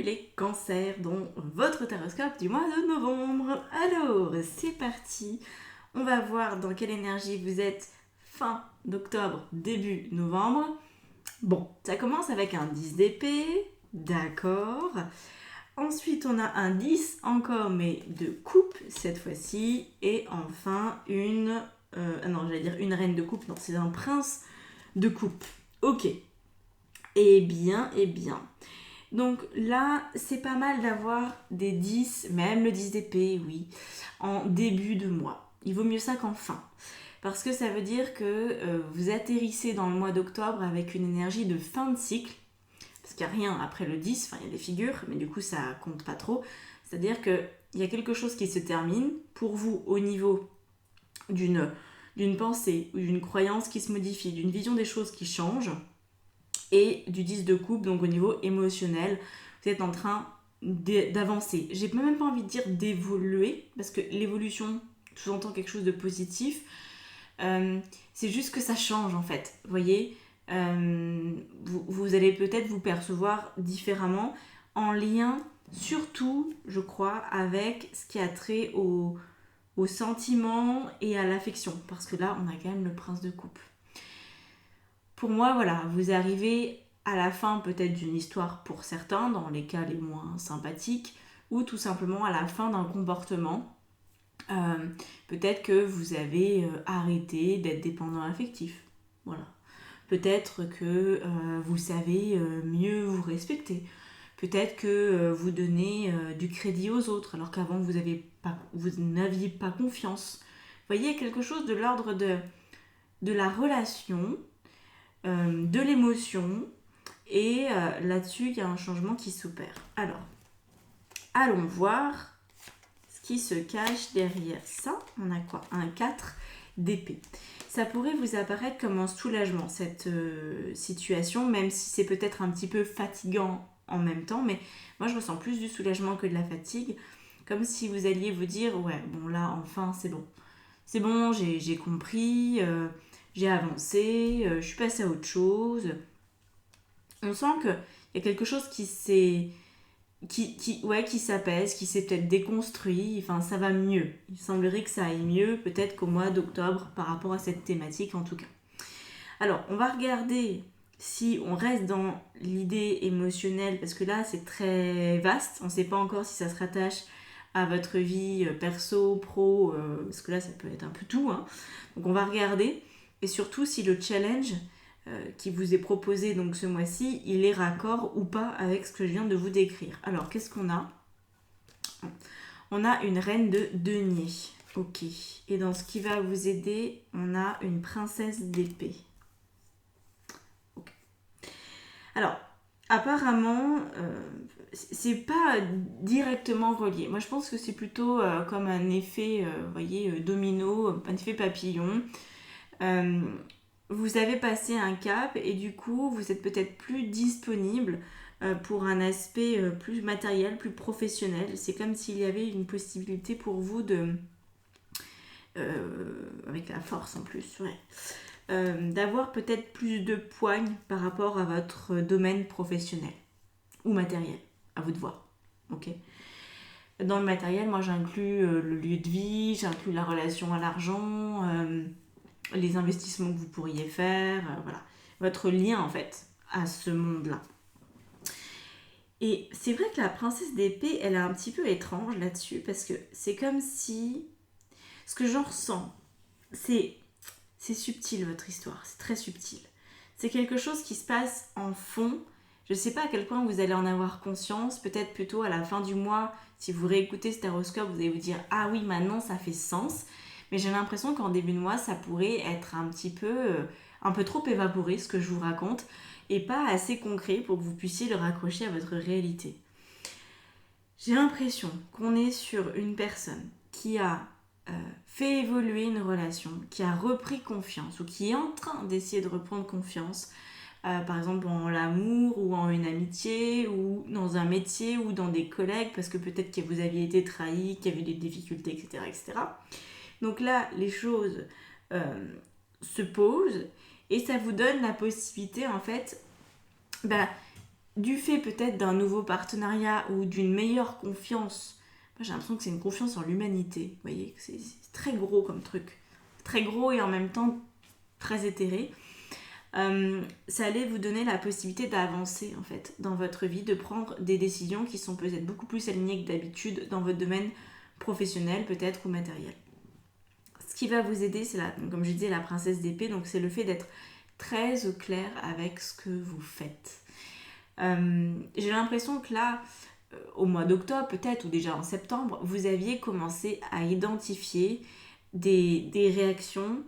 les cancers dans votre horoscope du mois de novembre. Alors, c'est parti. On va voir dans quelle énergie vous êtes fin d'octobre, début novembre. Bon, ça commence avec un 10 d'épée, d'accord. Ensuite, on a un 10 encore, mais de coupe cette fois-ci. Et enfin, une reine de coupe, non, c'est un prince de coupe. Ok. Eh bien. Donc là, c'est pas mal d'avoir des 10, même le 10 d'épée, oui, en début de mois. Il vaut mieux ça qu'en fin. Parce que ça veut dire que vous atterrissez dans le mois d'octobre avec une énergie de fin de cycle. Parce qu'il n'y a rien après le 10, enfin il y a des figures, mais du coup ça compte pas trop. C'est-à-dire qu'il y a quelque chose qui se termine pour vous au niveau d'une pensée ou d'une croyance qui se modifie, d'une vision des choses qui change, et du 10 de coupe, donc au niveau émotionnel, vous êtes en train d'avancer. J'ai même pas envie de dire d'évoluer, parce que l'évolution sous-entend quelque chose de positif. C'est juste que ça change en fait, vous voyez. Vous allez peut-être vous percevoir différemment, en lien surtout, je crois, avec ce qui a trait au sentiment et à l'affection, parce que là, on a quand même le prince de coupe. Pour moi, voilà, vous arrivez à la fin peut-être d'une histoire pour certains, dans les cas les moins sympathiques, ou tout simplement à la fin d'un comportement. Peut-être que vous avez arrêté d'être dépendant affectif. Voilà. Peut-être que vous savez mieux vous respecter. Peut-être que vous donnez du crédit aux autres, alors qu'avant vous n'aviez pas confiance. Vous voyez, quelque chose de l'ordre de la relation, de l'émotion, et là-dessus, il y a un changement qui s'opère. Alors, allons voir ce qui se cache derrière ça. On a quoi ? Un 4 d'épée. Ça pourrait vous apparaître comme un soulagement, cette situation, même si c'est peut-être un petit peu fatigant en même temps, mais moi je ressens plus du soulagement que de la fatigue, comme si vous alliez vous dire, ouais, bon là, enfin, c'est bon. C'est bon, j'ai compris, j'ai avancé, je suis passée à autre chose. On sent qu'il y a quelque chose qui s'apaise, qui s'est peut-être déconstruit, enfin ça va mieux. Il semblerait que ça aille mieux, peut-être qu'au mois d'octobre, par rapport à cette thématique en tout cas. Alors, on va regarder si on reste dans l'idée émotionnelle, parce que là c'est très vaste, on ne sait pas encore si ça se rattache à votre vie perso, pro, parce que là ça peut être un peu tout, hein. Donc on va regarder, et surtout si le challenge qui vous est proposé donc ce mois-ci, il est raccord ou pas avec ce que je viens de vous décrire. Alors qu'est-ce qu'on a ? On a une reine de denier. Ok. Et dans ce qui va vous aider, on a une princesse d'épée. Ok. Alors, apparemment, c'est pas directement relié. Moi, je pense que c'est plutôt comme un effet, vous voyez, domino, un effet papillon. Vous avez passé un cap et du coup, vous êtes peut-être plus disponible pour un aspect plus matériel, plus professionnel. C'est comme s'il y avait une possibilité pour vous de... avec la force en plus, ouais. D'avoir peut-être plus de poigne par rapport à votre domaine professionnel ou matériel, à vous de voir. Ok. Dans le matériel, moi j'inclus le lieu de vie, j'inclus la relation à l'argent, les investissements que vous pourriez faire, voilà. Votre lien en fait à ce monde-là. Et c'est vrai que la princesse d'épée, elle est un petit peu étrange là-dessus, parce que c'est comme si... Ce que j'en ressens, c'est subtil votre histoire, c'est très subtil. C'est quelque chose qui se passe en fond. Je ne sais pas à quel point vous allez en avoir conscience, peut-être plutôt à la fin du mois, si vous réécoutez cet horoscope, vous allez vous dire « Ah oui, maintenant ça fait sens ». Mais j'ai l'impression qu'en début de mois, ça pourrait être un peu trop évaporé, ce que je vous raconte, et pas assez concret pour que vous puissiez le raccrocher à votre réalité. J'ai l'impression qu'on est sur une personne qui a fait évoluer une relation, qui a repris confiance ou qui est en train d'essayer de reprendre confiance, par exemple en l'amour ou en une amitié ou dans un métier ou dans des collègues, parce que peut-être que vous aviez été trahi, qu'il y avait des difficultés, etc. etc. Donc là, les choses se posent et ça vous donne la possibilité en fait du fait peut-être d'un nouveau partenariat ou d'une meilleure confiance, moi j'ai l'impression que c'est une confiance en l'humanité, vous voyez, c'est très gros comme truc, très gros et en même temps très éthéré. Ça allait vous donner la possibilité d'avancer en fait dans votre vie, de prendre des décisions qui sont peut-être beaucoup plus alignées que d'habitude dans votre domaine professionnel peut-être ou matériel. Ce qui va vous aider, c'est comme je disais, la princesse d'épée, donc c'est le fait d'être très au clair avec ce que vous faites. J'ai l'impression que là, au mois d'octobre peut-être, ou déjà en septembre, vous aviez commencé à identifier des réactions,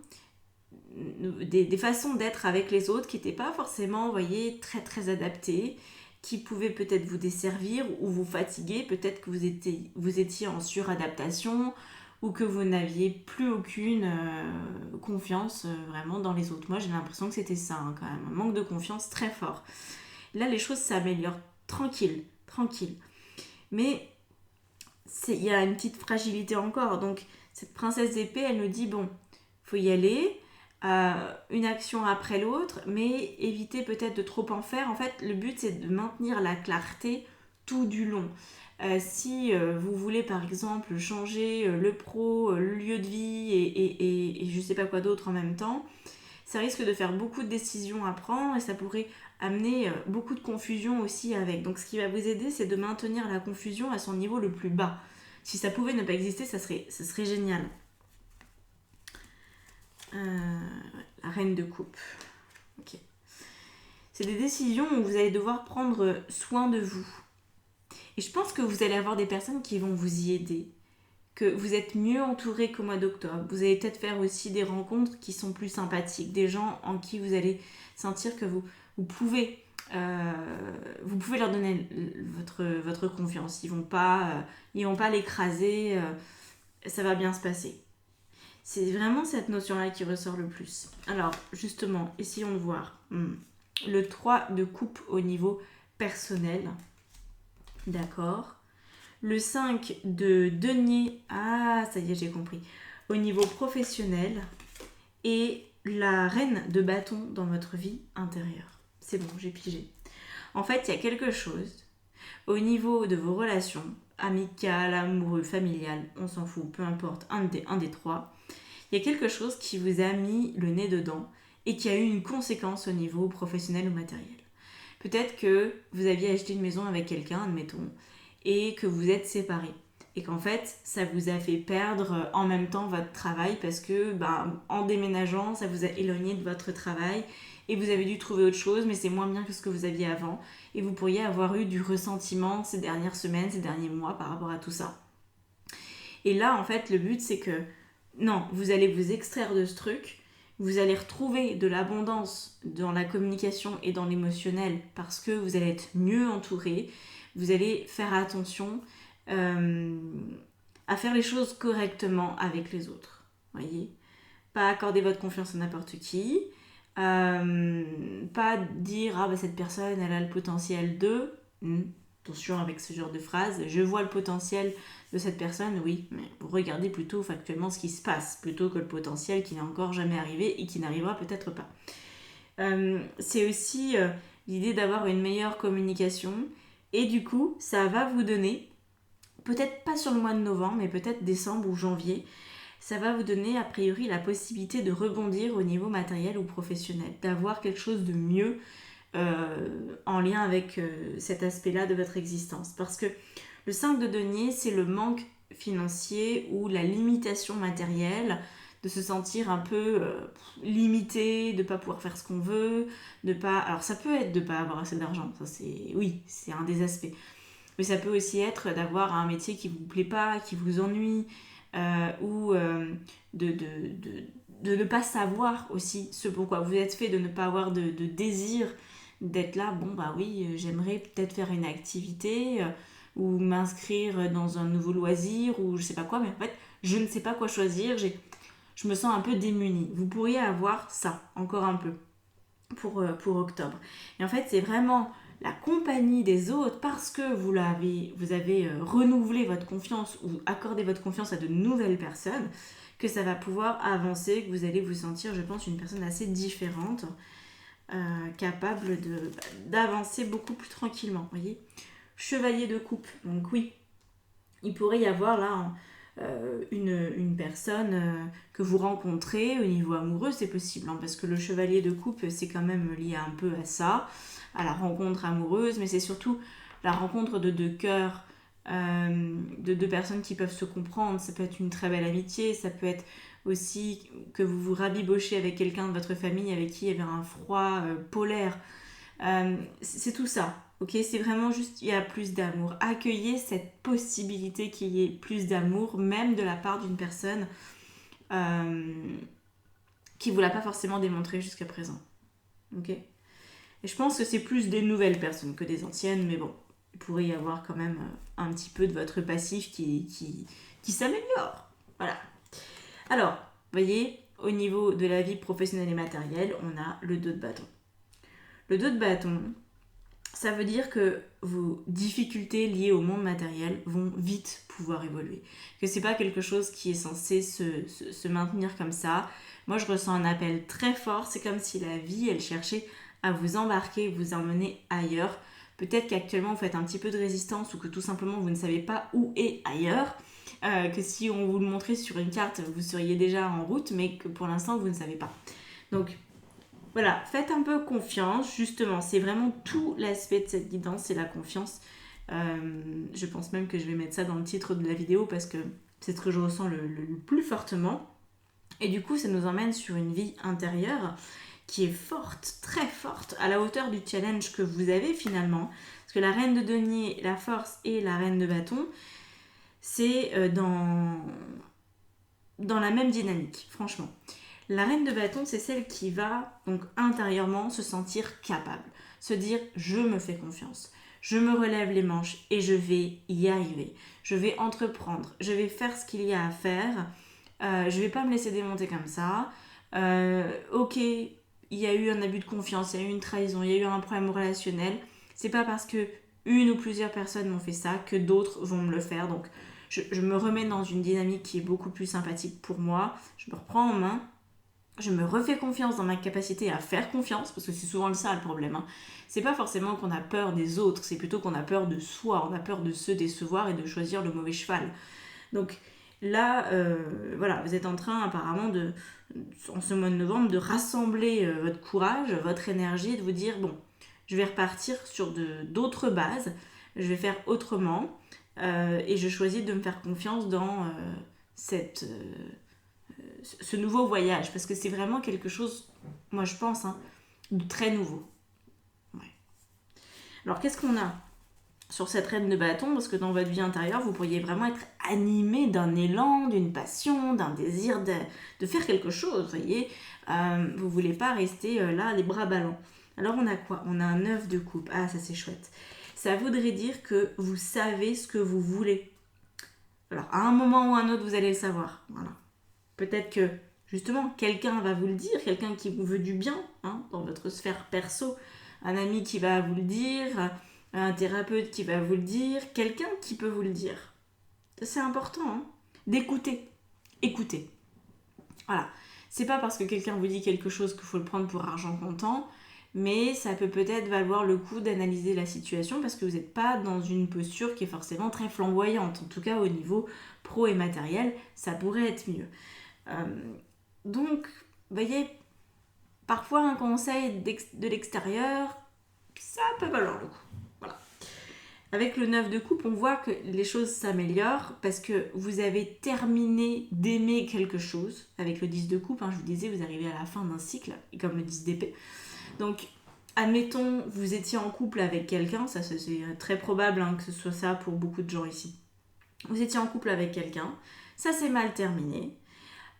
des façons d'être avec les autres qui n'étaient pas forcément, vous voyez, très très adaptées, qui pouvaient peut-être vous desservir ou vous fatiguer, peut-être que vous étiez en suradaptation ou que vous n'aviez plus aucune confiance vraiment dans les autres. Moi j'ai l'impression que c'était ça quand même, un manque de confiance très fort. Là les choses s'améliorent tranquille. Mais il y a une petite fragilité encore, donc cette princesse d'épée elle nous dit bon, faut y aller, une action après l'autre, mais éviter peut-être de trop en faire. En fait, le but, c'est de maintenir la clarté tout du long. Si vous voulez, par exemple, changer le pro, le lieu de vie et je sais pas quoi d'autre en même temps, ça risque de faire beaucoup de décisions à prendre et ça pourrait amener beaucoup de confusion aussi avec. Donc, ce qui va vous aider, c'est de maintenir la confusion à son niveau le plus bas. Si ça pouvait ne pas exister, ça serait génial. La reine de coupe. Ok. C'est des décisions où vous allez devoir prendre soin de vous. Et je pense que vous allez avoir des personnes qui vont vous y aider. Que vous êtes mieux entouré qu'au mois d'octobre. Vous allez peut-être faire aussi des rencontres qui sont plus sympathiques. Des gens en qui vous allez sentir que vous pouvez leur donner votre confiance. Ils vont pas l'écraser. Ça va bien se passer. C'est vraiment cette notion-là qui ressort le plus. Alors, justement, essayons de voir. Le 3 de coupe au niveau personnel. D'accord. Le 5 de denier. Ah, ça y est, j'ai compris. Au niveau professionnel. Et la reine de bâton dans votre vie intérieure. C'est bon, j'ai pigé. En fait, il y a quelque chose au niveau de vos relations, amicales, amoureuses, familiales, on s'en fout, peu importe, un des trois. Il y a quelque chose qui vous a mis le nez dedans et qui a eu une conséquence au niveau professionnel ou matériel. Peut-être que vous aviez acheté une maison avec quelqu'un, admettons, et que vous êtes séparés. Et qu'en fait, ça vous a fait perdre en même temps votre travail parce que, en déménageant, ça vous a éloigné de votre travail et vous avez dû trouver autre chose, mais c'est moins bien que ce que vous aviez avant. Et vous pourriez avoir eu du ressentiment ces dernières semaines, ces derniers mois par rapport à tout ça. Et là, en fait, le but, c'est que non, vous allez vous extraire de ce truc, vous allez retrouver de l'abondance dans la communication et dans l'émotionnel parce que vous allez être mieux entouré, vous allez faire attention à faire les choses correctement avec les autres, voyez. Pas accorder votre confiance à n'importe qui, pas dire cette personne elle a le potentiel de... Attention avec ce genre de phrase, je vois le potentiel de cette personne, oui, mais vous regardez plutôt factuellement ce qui se passe, plutôt que le potentiel qui n'est encore jamais arrivé et qui n'arrivera peut-être pas. C'est aussi l'idée d'avoir une meilleure communication, et du coup, ça va vous donner, peut-être pas sur le mois de novembre, mais peut-être décembre ou janvier, ça va vous donner a priori la possibilité de rebondir au niveau matériel ou professionnel, d'avoir quelque chose de mieux en lien avec cet aspect-là de votre existence. Parce que le 5 de denier, c'est le manque financier ou la limitation matérielle, de se sentir un peu limité, de ne pas pouvoir faire ce qu'on veut, de pas... Alors ça peut être de ne pas avoir assez d'argent, ça c'est un des aspects. Mais ça peut aussi être d'avoir un métier qui ne vous plaît pas, qui vous ennuie, ou de ne pas savoir aussi ce pourquoi vous êtes fait, de ne pas avoir de désir d'être là, j'aimerais peut-être faire une activité ou m'inscrire dans un nouveau loisir ou je sais pas quoi, mais en fait je ne sais pas quoi choisir, je me sens un peu démunie. Vous pourriez avoir ça encore un peu pour octobre. Et en fait c'est vraiment la compagnie des autres, parce que vous avez renouvelé votre confiance ou accordé votre confiance à de nouvelles personnes, que ça va pouvoir avancer, que vous allez vous sentir, je pense, une personne assez différente. capable d'avancer beaucoup plus tranquillement, vous voyez. Chevalier de coupe, donc oui, il pourrait y avoir là une personne que vous rencontrez au niveau amoureux, c'est possible, hein, parce que le chevalier de coupe, c'est quand même lié un peu à ça, à la rencontre amoureuse, mais c'est surtout la rencontre de deux cœurs, de deux personnes qui peuvent se comprendre. Ça peut être une très belle amitié, ça peut être aussi que vous vous rabibochez avec quelqu'un de votre famille avec qui il y avait un froid polaire. C'est tout ça, ok? C'est vraiment juste, il y a plus d'amour. Accueillez cette possibilité qu'il y ait plus d'amour, même de la part d'une personne qui ne vous l'a pas forcément démontré jusqu'à présent, ok? Et je pense que c'est plus des nouvelles personnes que des anciennes, mais bon, il pourrait y avoir quand même un petit peu de votre passif qui s'améliore. Voilà. Alors, vous voyez, au niveau de la vie professionnelle et matérielle, on a le 2 de bâton. Le 2 de bâton, ça veut dire que vos difficultés liées au monde matériel vont vite pouvoir évoluer. Que c'est pas quelque chose qui est censé se maintenir comme ça. Moi, je ressens un appel très fort. C'est comme si la vie, elle cherchait à vous embarquer, vous emmener ailleurs. Peut-être qu'actuellement, vous faites un petit peu de résistance ou que tout simplement, vous ne savez pas où est ailleurs. Que si on vous le montrait sur une carte, vous seriez déjà en route, mais que pour l'instant, vous ne savez pas. Donc, voilà, faites un peu confiance, justement. C'est vraiment tout l'aspect de cette guidance, c'est la confiance. Je pense même que je vais mettre ça dans le titre de la vidéo parce que c'est ce que je ressens le plus fortement. Et du coup, ça nous emmène sur une vie intérieure qui est forte, très forte, à la hauteur du challenge que vous avez finalement. Parce que la reine de denier, la force et la reine de bâton, c'est dans la même dynamique, franchement. La reine de bâton, c'est celle qui va donc intérieurement se sentir capable, se dire je me fais confiance, je me relève les manches et je vais y arriver, je vais entreprendre, je vais faire ce qu'il y a à faire, je vais pas me laisser démonter comme ça. Ok, il y a eu un abus de confiance, il y a eu une trahison, il y a eu un problème relationnel. C'est pas parce que une ou plusieurs personnes m'ont fait ça que d'autres vont me le faire. Donc je me remets dans une dynamique qui est beaucoup plus sympathique pour moi. Je me reprends en main. Je me refais confiance dans ma capacité à faire confiance, parce que c'est souvent ça le problème. Hein. C'est pas forcément qu'on a peur des autres, c'est plutôt qu'on a peur de soi, on a peur de se décevoir et de choisir le mauvais cheval. Donc là, voilà, vous êtes en train apparemment en ce mois de novembre, de rassembler votre courage, votre énergie, de vous dire, bon, je vais repartir sur d'autres bases, je vais faire autrement, et je choisis de me faire confiance dans ce nouveau voyage, parce que c'est vraiment quelque chose, moi je pense, hein, de très nouveau. Ouais. Alors qu'est-ce qu'on a sur cette reine de bâton? Parce que dans votre vie intérieure, vous pourriez vraiment être animé d'un élan, d'une passion, d'un désir de faire quelque chose, vous voyez. Vous ne voulez pas rester là, les bras ballants. Alors on a quoi? On a un 9 de coupe. Ah, ça c'est chouette. Ça voudrait dire que vous savez ce que vous voulez. Alors à un moment ou à un autre, vous allez le savoir. Voilà. Peut-être que, justement, quelqu'un va vous le dire, quelqu'un qui vous veut du bien, hein, dans votre sphère perso, un ami qui va vous le dire, un thérapeute qui va vous le dire, quelqu'un qui peut vous le dire. C'est important, hein, d'écouter. Écoutez. Voilà. C'est pas parce que quelqu'un vous dit quelque chose qu'il faut le prendre pour argent comptant, mais ça peut peut-être valoir le coup d'analyser la situation parce que vous n'êtes pas dans une posture qui est forcément très flamboyante. En tout cas, au niveau pro et matériel, ça pourrait être mieux. Donc, vous voyez, parfois un conseil de l'extérieur, ça peut valoir le coup. Voilà. Avec le 9 de coupe, on voit que les choses s'améliorent parce que vous avez terminé d'aimer quelque chose. Avec le 10 de coupe, hein, je vous disais, vous arrivez à la fin d'un cycle, comme le 10 d'épée. Donc, admettons, vous étiez en couple avec quelqu'un, ça c'est très probable hein, que ce soit ça pour beaucoup de gens ici. Vous étiez en couple avec quelqu'un, ça s'est mal terminé.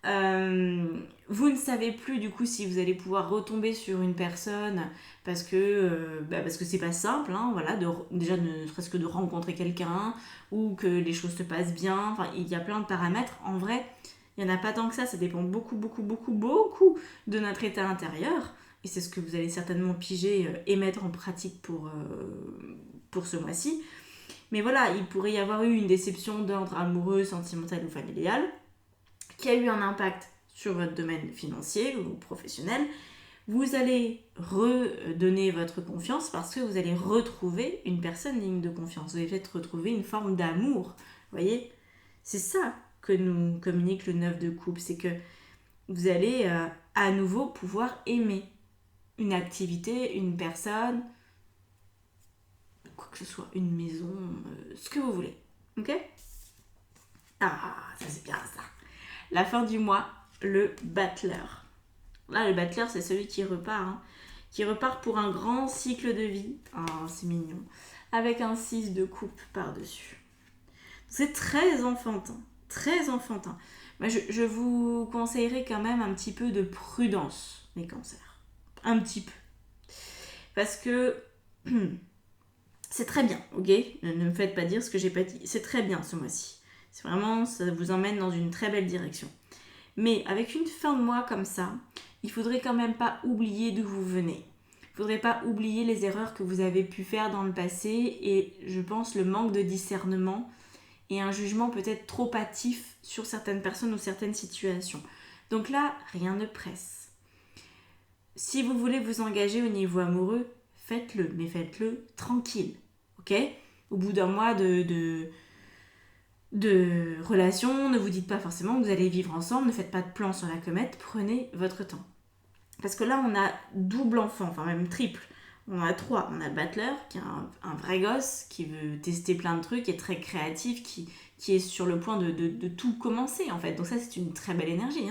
Vous ne savez plus du coup si vous allez pouvoir retomber sur une personne parce que c'est pas simple, hein, voilà, déjà ne serait-ce que de rencontrer quelqu'un ou que les choses se passent bien, enfin il y a plein de paramètres. En vrai, il n'y en a pas tant que ça dépend beaucoup de notre état intérieur et c'est ce que vous allez certainement piger et mettre en pratique pour ce mois-ci. Mais voilà, il pourrait y avoir eu une déception d'ordre amoureux, sentimental ou familial qui a eu un impact sur votre domaine financier ou professionnel. Vous allez redonner votre confiance parce que vous allez retrouver une personne digne de confiance. Vous allez peut-être retrouver une forme d'amour. Vous voyez, c'est ça que nous communique le 9 de coupe. C'est que vous allez à nouveau pouvoir aimer une activité, une personne, quoi que ce soit, une maison, ce que vous voulez. Ok ? Ah, ça c'est bien ça. La fin du mois, le battleur. Là, le battleur, c'est celui qui repart. Qui repart pour un grand cycle de vie. Ah, c'est mignon. Avec un 6 de coupe par-dessus. C'est très enfantin. Très enfantin. Mais je vous conseillerais quand même un petit peu de prudence, les cancers. Un petit peu. Parce que c'est très bien, ok ? Ne me faites pas dire ce que j'ai pas dit. C'est très bien ce mois-ci. C'est vraiment, ça vous emmène dans une très belle direction. Mais avec une fin de mois comme ça, il faudrait quand même pas oublier d'où vous venez. Il faudrait pas oublier les erreurs que vous avez pu faire dans le passé et je pense le manque de discernement et un jugement peut-être trop hâtif sur certaines personnes ou certaines situations. Donc là, rien ne presse. Si vous voulez vous engager au niveau amoureux, faites-le, mais faites-le tranquille, ok ? Au bout d'un mois de relation, ne vous dites pas forcément que vous allez vivre ensemble, ne faites pas de plan sur la comète, prenez votre temps. Parce que là, on a double enfant, enfin même triple. On a 3. On a Battler, qui est un vrai gosse, qui veut tester plein de trucs, qui est très créatif, qui est sur le point de tout commencer, en fait. Donc ça, c'est une très belle énergie.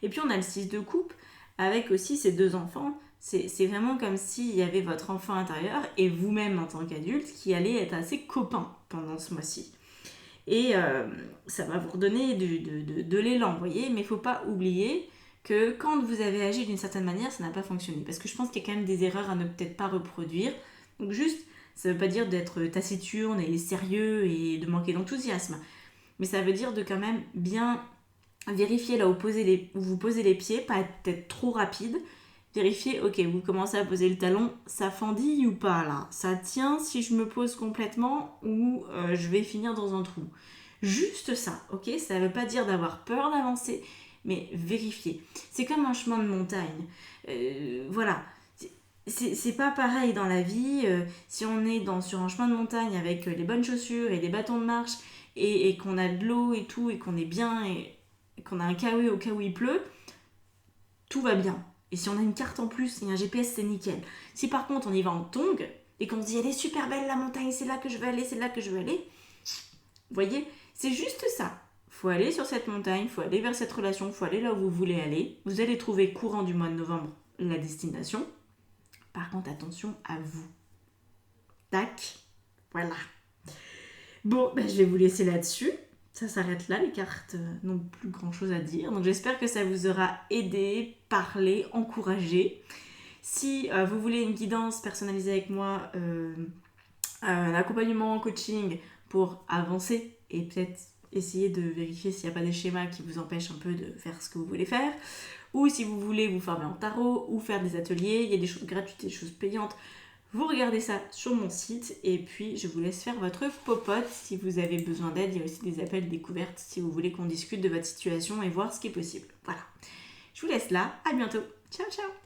Et puis, on a le 6 de coupe, avec aussi ses 2 enfants. C'est vraiment comme s'il y avait votre enfant intérieur et vous-même, en tant qu'adulte, qui allez être assez copains pendant ce mois-ci. Et ça va vous redonner de l'élan, vous voyez. Mais il ne faut pas oublier que quand vous avez agi d'une certaine manière, ça n'a pas fonctionné. Parce que je pense qu'il y a quand même des erreurs à ne peut-être pas reproduire. Donc juste, ça ne veut pas dire d'être taciturne et sérieux et de manquer d'enthousiasme. Mais ça veut dire de quand même bien vérifier là où vous posez les pieds, pas être trop rapide. Vérifier, ok, vous commencez à poser le talon, ça fendille ou pas là ? Ça tient si je me pose complètement ou je vais finir dans un trou ? Juste ça, ok ? Ça ne veut pas dire d'avoir peur d'avancer, mais vérifier. C'est comme un chemin de montagne. Voilà. C'est pas pareil dans la vie. Si on est sur un chemin de montagne avec les bonnes chaussures et des bâtons de marche et qu'on a de l'eau et tout et qu'on est bien et qu'on a un kawaii au cas où il pleut, tout va bien. Et si on a une carte en plus et un GPS, c'est nickel. Si par contre on y va en tongs et qu'on se dit elle est super belle la montagne, c'est là que je veux aller, c'est là que je veux aller, vous voyez, c'est juste ça. Faut aller sur cette montagne, faut aller vers cette relation, faut aller là où vous voulez aller. Vous allez trouver courant du mois de novembre la destination. Par contre, attention à vous. Tac, voilà. Bon, je vais vous laisser là-dessus. Ça s'arrête là, les cartes n'ont plus grand-chose à dire. Donc j'espère que ça vous aura aidé, parlé, encouragé. Si vous voulez une guidance personnalisée avec moi, un accompagnement en coaching pour avancer et peut-être essayer de vérifier s'il n'y a pas des schémas qui vous empêchent un peu de faire ce que vous voulez faire, ou si vous voulez vous former en tarot ou faire des ateliers, il y a des choses gratuites et des choses payantes. Vous regardez ça sur mon site et puis je vous laisse faire votre popote si vous avez besoin d'aide. Il y a aussi des appels découvertes si vous voulez qu'on discute de votre situation et voir ce qui est possible. Voilà. Je vous laisse là. À bientôt. Ciao, ciao.